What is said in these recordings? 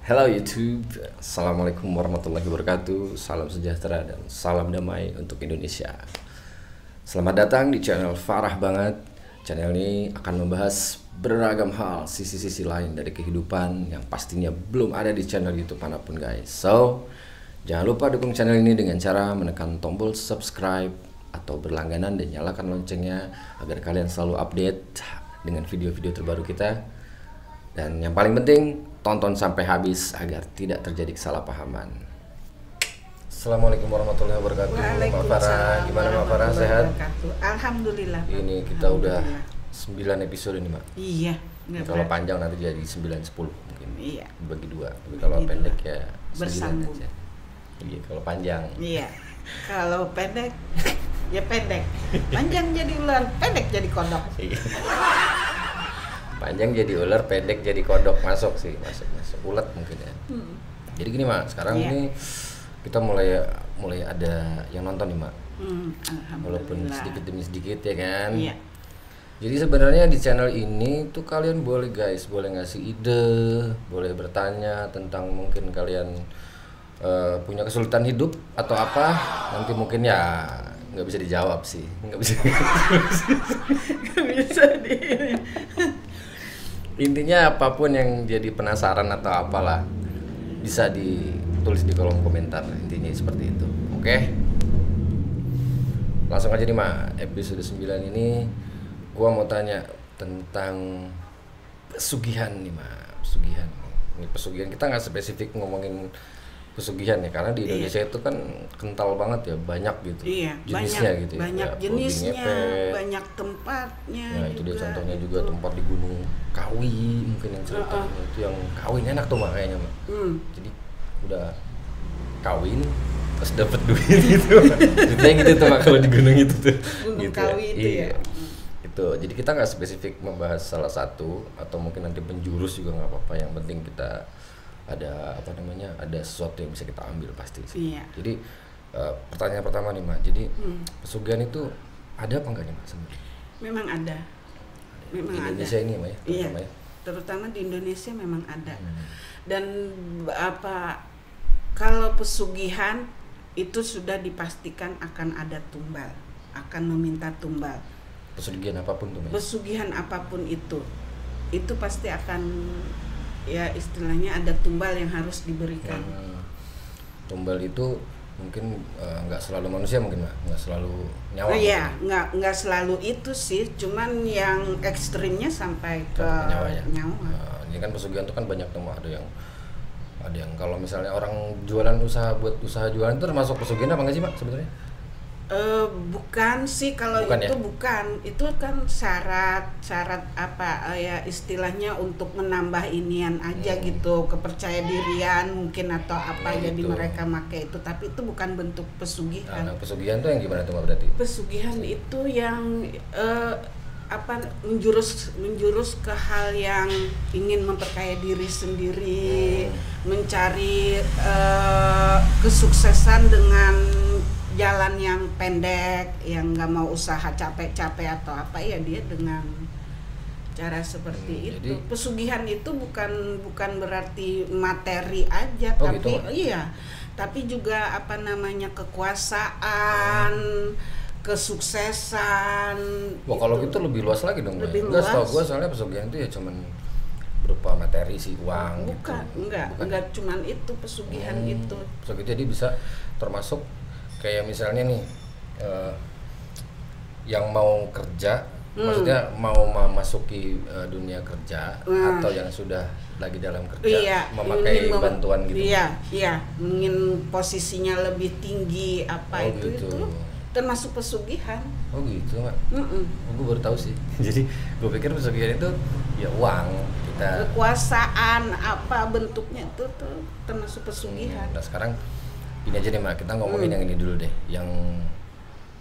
Hello YouTube, Assalamualaikum warahmatullahi wabarakatuh. Salam sejahtera dan salam damai untuk Indonesia. Selamat datang di channel Farah Banget. Channel ini akan membahas beragam hal, sisi-sisi lain dari kehidupan yang pastinya belum ada di channel YouTube manapun guys. So, jangan lupa dukung channel ini dengan cara menekan tombol subscribe atau berlangganan dan nyalakan loncengnya agar kalian selalu update dengan video-video terbaru kita. Dan yang paling penting, tonton sampai habis agar tidak terjadi kesalahpahaman. Assalamualaikum warahmatullahi wabarakatuh. Mbak Farah, gimana Mbak Farah, sehat? Alhamdulillah. Ini kita udah 9 episode nih Mbak. Iya. Kalau panjang nanti jadi 9-10 mungkin. Iya. Bagi dua. Tapi kalau Bagi pendek dua. ya 9 Bersambung. aja. Iya, kalau panjang. Iya. Kalau pendek ya pendek. Panjang jadi ular, pendek jadi kodok. Iya. Panjang jadi ular, pendek jadi kodok. Masuk sih, masuk ulet mungkin ya. Jadi gini Mak, sekarang Iya. ini kita mulai ada yang nonton nih Mak. Walaupun Alhamdulillah. sedikit demi sedikit ya kan. Iya. Jadi sebenarnya di channel ini tuh kalian boleh guys, boleh ngasih ide, boleh bertanya tentang mungkin kalian punya kesulitan hidup atau apa. Nanti mungkin ya nggak bisa dijawab sih, nggak bisa. Nggak bisa di. Intinya apapun yang jadi penasaran atau apalah bisa ditulis di kolom komentar. Intinya seperti itu. Oke. Langsung aja nih Mak, episode 9 ini gua mau tanya tentang pesugihan nih Mak. Pesugihan. Ini pesugihan kita nggak spesifik ngomongin pesugihan ya, karena di Indonesia itu kan kental banget ya, banyak gitu. Iya, jenisnya banyak, gitu ya. banyak Kayak jenisnya, babi ngepet. banyak tempatnya. Nah itu dia juga, contohnya gitu. juga tempat di Gunung Kawi mungkin yang ceritanya itu yang kawin enak tuh Mak kayaknya Mak. Jadi udah kawin terus dapat duit gitu. Ceritanya gitu tuh Mak kalau di gunung itu tuh. Gunung Gitu Kawi itu Iya. ya. Itu. Jadi kita nggak spesifik membahas salah satu atau mungkin nanti penjurus juga nggak apa-apa. Yang penting kita ada ada sesuatu yang bisa kita ambil pasti sih. Iya. Jadi pertanyaan pertama nih Mak. Jadi pesugihan itu ada apa enggak nih Mak sebenarnya? Memang ada. Memang Di ada. Indonesia ini Mak ya, Iya. terutama ya. Terutama di Indonesia memang ada. Dan kalau pesugihan itu sudah dipastikan akan ada tumbal, akan meminta tumbal. Pesugihan apapun tuh Mak. Pesugihan apapun itu pasti akan, ya istilahnya ada tumbal yang harus diberikan. Tumbal itu mungkin nggak selalu manusia mungkin Mak, nggak selalu nyawa. Oh iya, nggak selalu itu sih, cuman yang ekstrimnya sampai ke Sampai nyawa ya. nyawa. Ini kan pesugihan itu kan banyak tuh Mak. Ada yang kalau misalnya orang jualan buat usaha jualan itu termasuk pesugihan apa nggak sih Mak sebenarnya? Bukan sih, kalau Bukan itu ya? bukan, itu kan syarat ya istilahnya untuk menambah inian aja gitu, kepercaya dirian mungkin atau apa, Ya, jadi gitu. mereka pakai itu, tapi itu bukan bentuk pesugihan. Nah, pesugihan tuh yang gimana tuh Mak berarti? Pesugihan itu yang menjurus ke hal yang ingin memperkaya diri sendiri, mencari kesuksesan dengan jalan yang pendek, yang nggak mau usaha capek-capek atau apa, ya dia dengan cara seperti itu. Jadi- Pesugihan itu bukan berarti materi aja, Oh, tapi gitu, Mak? iya, tapi juga kekuasaan, kesuksesan. Wah kalau gitu lebih luas lagi dong. Lebih Enggak, setahu luas. gue soalnya pesugihan itu ya cuman berupa materi sih, uang Bukan, gitu. enggak cuman itu pesugihan itu. So gitu, jadi bisa termasuk kayak misalnya nih yang mau kerja, maksudnya mau memasuki dunia kerja atau yang sudah lagi dalam kerja Iya, memakai ingin bantuan gitu. Iya, ingin posisinya lebih tinggi apa Oh, itu gitu. termasuk pesugihan. Oh gitu Mak. Mm-mm. Gue baru tahu sih. Jadi gue pikir pesugihan itu ya uang kita. Kekuasaan apa bentuknya itu tuh termasuk pesugihan. Nah sekarang ini aja nih Mak, kita ngomongin yang ini dulu deh, yang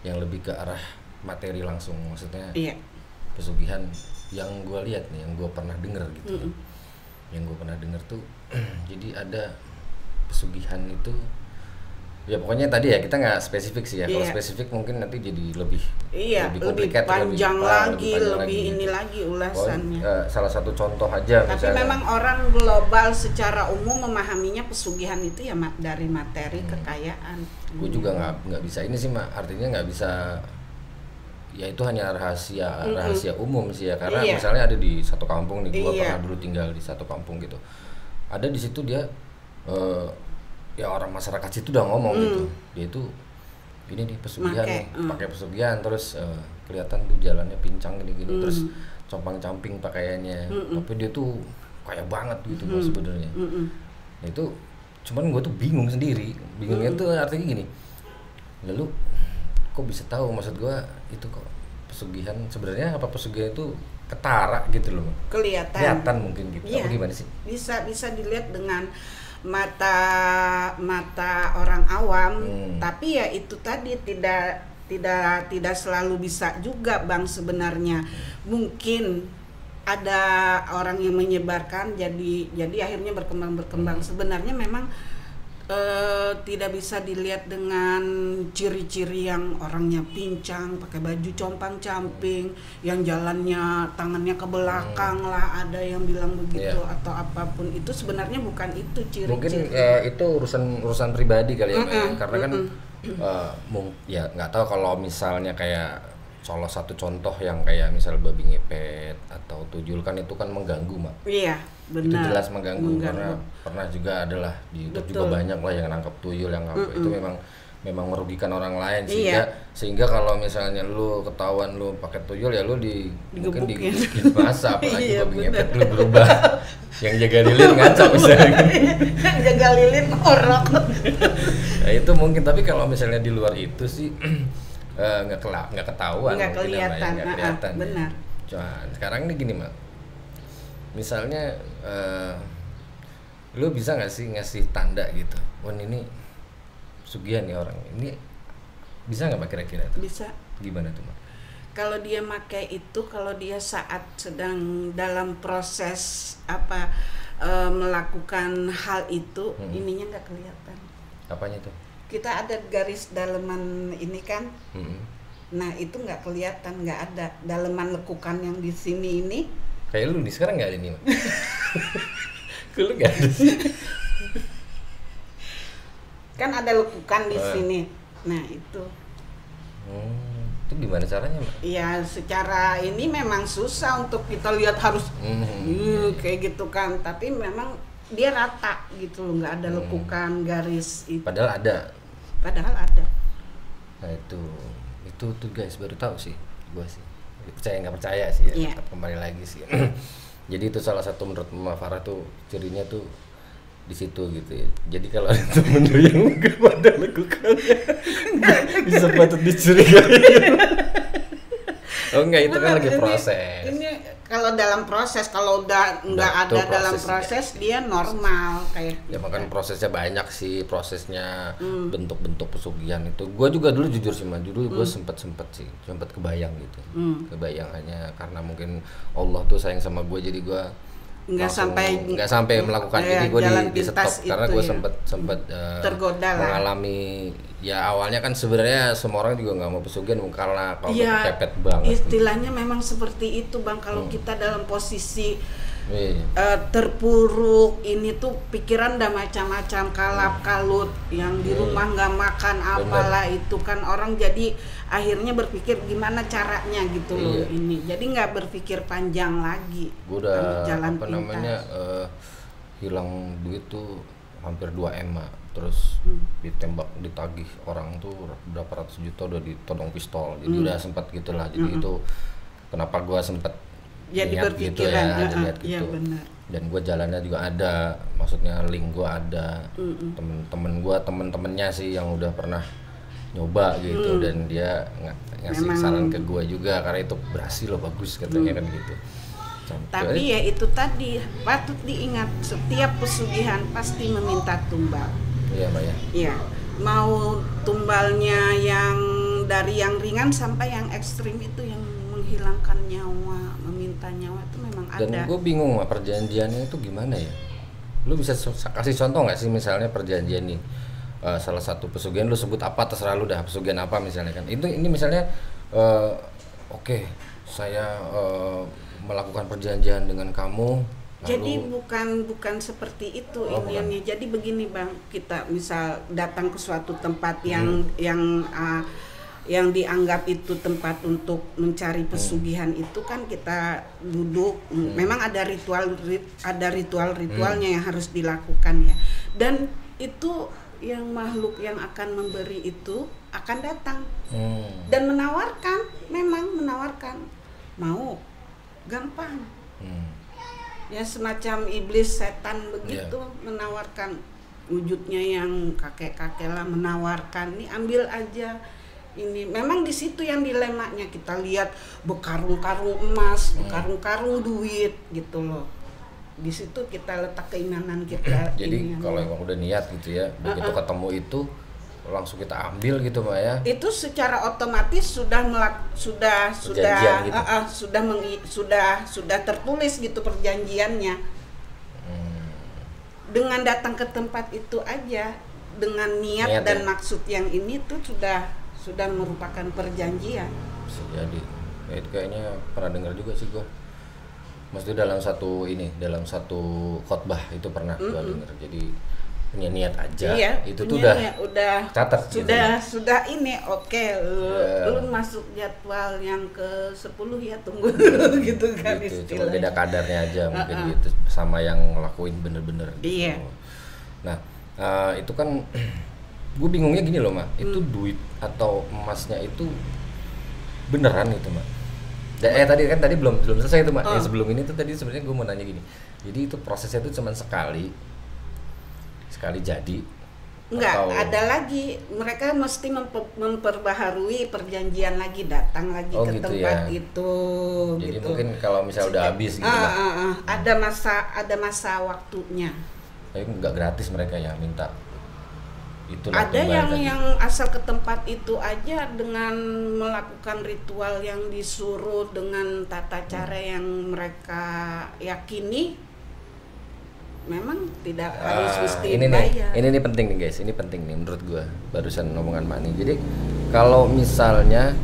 lebih ke arah materi langsung, maksudnya Iya. pesugihan yang gue lihat nih, yang gue pernah denger gitu. Yang gue pernah denger tuh jadi ada pesugihan itu Ya pokoknya tadi ya kita nggak spesifik sih ya. Kalau Iya. spesifik mungkin nanti jadi lebih Iya, lebih complicated, panjang lagi, panjang lebih lagi ini gitu. lagi ulasannya. Salah satu contoh aja Tapi misalnya. memang orang global secara umum memahaminya pesugihan itu ya dari materi kekayaan. Gue juga nggak bisa ini sih Mak, artinya nggak bisa, ya itu hanya rahasia umum sih ya, karena Iya. misalnya ada di satu kampung nih, gue Iya. pernah dulu tinggal di satu kampung gitu, ada di situ dia ya orang masyarakat situ udah ngomong gitu, dia itu ini nih pesugihan nih, pakai pesugihan, terus kelihatan tuh jalannya pincang gini-gini, terus compang-camping pakaiannya, tapi dia tuh kaya banget gitu Mas sebenarnya. Nah, itu cuman gue tuh bingung sendiri, bingungnya tuh artinya gini, lalu kok bisa tahu, maksud gue itu kok pesugihan sebenarnya, apa pesugihan itu ketara gitu loh, kelihatan mungkin gitu, Iya. apa gimana sih? Bisa dilihat dengan mata orang awam, tapi ya itu tadi tidak selalu bisa juga Bang sebenarnya. Mungkin ada orang yang menyebarkan jadi akhirnya berkembang. Sebenarnya memang tidak bisa dilihat dengan ciri-ciri yang orangnya pincang, pakai baju compang-camping, yang jalannya tangannya ke belakang lah, ada yang bilang begitu, atau apapun itu sebenarnya bukan itu ciri-ciri. Mungkin itu urusan pribadi kali ya, karena kan ya nggak tahu kalau misalnya kayak salah satu contoh yang kayak misal babi ngepet atau tuyul kan itu kan mengganggu Mak. Iya, benar. Itu jelas mengganggu. Karena pernah juga adalah di YouTube juga banyak lah yang nangkap tuyul, yang apa itu memang merugikan orang lain, sehingga kalau misalnya lu ketahuan lu pakai tuyul ya lu mungkin digebukin masa, apalagi babi ngepet lu berubah yang jaga lilin ngaco misalnya. Jaga lilin orok. Nah itu mungkin, tapi kalau misalnya di luar itu sih nggak ketahuan, nggak kelihatan, benar. Cuma sekarang ini gini Mak, misalnya lu bisa nggak sih ngasih tanda gitu, wah ini pesugihan nih orang ini, bisa nggak Mak kira-kira tuh? Bisa. Gimana tuh Mak? Kalau dia pakai itu, kalau dia saat sedang dalam proses melakukan hal itu, ininya nggak kelihatan. Apanya tuh? Kita ada garis daleman ini kan, nah itu nggak kelihatan, nggak ada daleman lekukan yang di sini ini. Kayak lu nih sekarang nggak ada nih Mak. Lu nggak ada sih. Kan ada lekukan di sini, nah itu. Itu gimana caranya Mak? Ya secara ini memang susah untuk kita lihat harus kayak gitu kan, tapi memang dia rata gitu loh, nggak ada lekukan garis itu. Padahal ada. Nah itu tuh guys baru tahu sih gua sih, percaya nggak percaya sih ya, tetap kembali lagi sih. Jadi itu salah satu menurut Mama Farah tuh cirinya tuh di situ gitu ya. Jadi kalau ada temen lu yang nggak pada lekukannya bisa patut dicurigai. Oh enggak, itu kan lagi proses. Ini kalau dalam proses, kalau udah nggak ada dalam proses dia normal kayak. Ya makanya prosesnya banyak sih, prosesnya bentuk-bentuk pesugihan itu. Gue juga dulu jujur sih Mas, dulu gue sempet kebayang gitu, kebayangannya karena mungkin Allah tuh sayang sama gue, jadi gue nggak sampai melakukan ini, gue di stop karena gue sempet tergoda lah, mengalami. Ya awalnya kan sebenarnya semua orang juga nggak mau pesugihan karena kalau kepepet banget. Istilahnya memang seperti itu Bang, kalau kita dalam posisi terpuruk ini tuh pikiran udah macam-macam, kalap kalut, yang di rumah nggak makan apalah itu kan, orang jadi akhirnya berpikir gimana caranya gitu loh ini, jadi nggak berpikir panjang lagi. Gue udah hilang duit tuh hampir 2 M terus ditembak, ditagih orang tuh berapa ratus juta, udah ditodong pistol, jadi udah sempat gitulah. Jadi itu kenapa gue sempet jadi niat gitu ya, niat gitu. Ya, benar. Dan gue jalannya juga ada, maksudnya link gue ada, temen-temennya sih yang udah pernah nyoba gitu, dan dia ngasih saran ke gue juga karena itu berhasil loh, bagus katanya kan gitu. Tapi ya itu tadi patut diingat, setiap pesugihan pasti meminta tumbal. Iya Mbak ya. Iya, mau tumbalnya yang dari yang ringan sampai yang ekstrim itu, yang menghilangkan nyawa, meminta nyawa itu memang ada. Dan gue bingung perjanjiannya itu gimana ya? Lu bisa kasih contoh nggak sih misalnya perjanjian nih? salah satu pesugihan, lu sebut apa terserah lu dah, pesugihan apa misalnya kan. Ini misalnya oke, saya melakukan perjanjian dengan kamu. Jadi bukan seperti itu iniannya. Jadi begini Bang, kita misal datang ke suatu tempat yang dianggap itu tempat untuk mencari pesugihan itu kan kita duduk. Memang ada ritualnya yang harus dilakukan ya. Dan itu yang makhluk yang akan memberi itu akan datang dan memang menawarkan, mau gampang. Ya semacam iblis setan begitu, menawarkan wujudnya yang kakek-kakek lah, menawarkan nih ambil aja ini. Memang di situ yang dilemanya, kita lihat berkarung-karung emas, berkarung-karung duit gitu loh. Di situ kita letak keimanan kita. Jadi kalau emang udah niat gitu ya, begitu ketemu itu langsung kita ambil gitu Mbak ya. Itu secara otomatis sudah tertulis gitu perjanjiannya. Dengan datang ke tempat itu aja dengan niat dan maksud yang ini tuh sudah merupakan perjanjian. Bisa jadi. Ya, itu kayaknya pernah dengar juga sih gua. Maksudnya dalam satu khotbah itu pernah gua dengar. Jadi punya niat aja, itu tuh udah catat sudah ini lu masuk jadwal yang ke-10 ya, tunggu gitu kan gitu, cuma beda kadarnya aja mungkin gitu sama yang ngelakuin bener-bener gitu. Nah itu kan gue bingungnya gini loh Mak, itu duit atau emasnya itu beneran itu Mak? Tadi belum selesai itu Mak. Yang sebelum ini tuh tadi sebenarnya gue mau nanya gini, jadi itu prosesnya tuh cuma sekali jadi? Enggak, ada lagi. Mereka mesti memperbaharui perjanjian lagi, datang lagi ke gitu tempat ya. Itu. Jadi gitu. Mungkin kalau misalnya udah habis gitu lah. Ada masa waktunya. Tapi nggak gratis mereka ya minta. Itulah ada yang asal ke tempat itu aja dengan melakukan ritual yang disuruh dengan tata cara yang mereka yakini. Memang tidak harus mesti bayar. Ini penting nih guys, ini penting nih menurut gua barusan omongan Mak nih. Jadi kalau misalnya